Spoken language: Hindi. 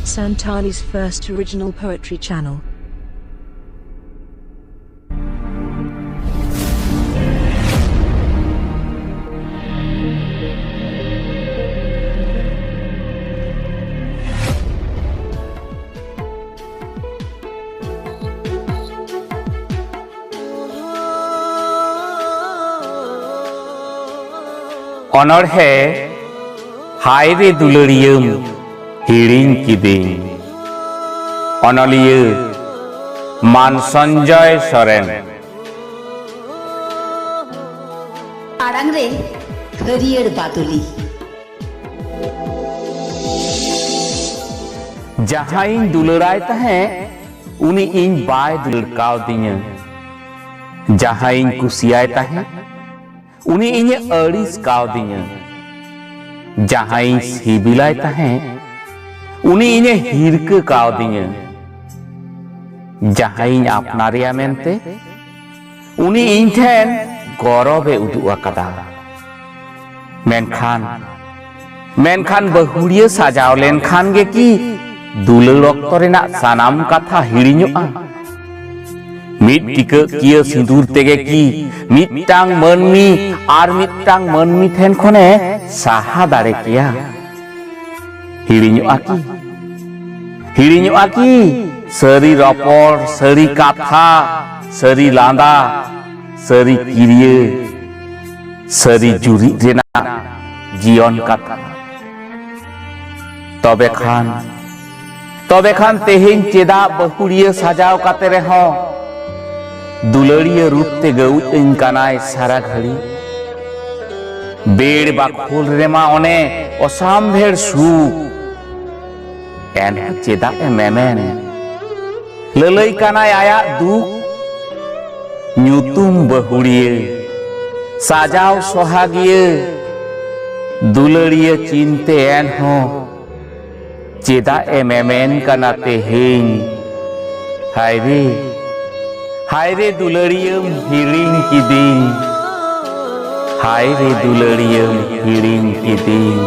Santani's first original poetry channel. অনড়হে হায় রে দুলড়িয়ম হিড়িং কিদিং অনলিয় মান সঞ্জয় সরেন আড়াং রে হরিয়ের বাদলি যাহাইং দুলড়াই তাহে উনি ইং বাই দুলড়কাও দিঙা যাহাইং কুসিয়াই তাহে उनी इन्हें अड़ीस काव दिया जहां सिबिलाई ताहे उनी इन्हें हिरक काव दिया जहां अपनारिया मेनते उनी इन ठेन गौरवे उदुआ कदा मेनखान बहुड़िया साजाव लेनखान गे की दुलड़ ऑक्तो रेना सानाम कथा हिड़िñoa मिट टिका किया सिंदूर तेगे की मिट्टांग मनमी आर मिट्टांग मनमी ठेन खने साहा दाड़े किया हिड़िñoa की सरी रपड़ सरी काथा सरी लांदा सरी किरिये सरी जुरी रेना जीवन कथा तबे खान तेहें चेदा बहुड़िया सजाव काते रहो दुलड़िया रूप ते गौन कानाय सारा घड़ी बेड़ बाखोल रेमा ओने असामभेर सुख एन चेदा ए मेमेन ललई कानाय आया दुख ᱧᱩᱛᱩᱢ बहुड़िया साजाव सोहागिया दुलड़िया चिंते एन हो चेदा ए मेमेन काना तेहें हाय रे दुलड़ियम हिड़िंग किदिंग हाय रे दुलड़ियम हिड़िंग किदिंग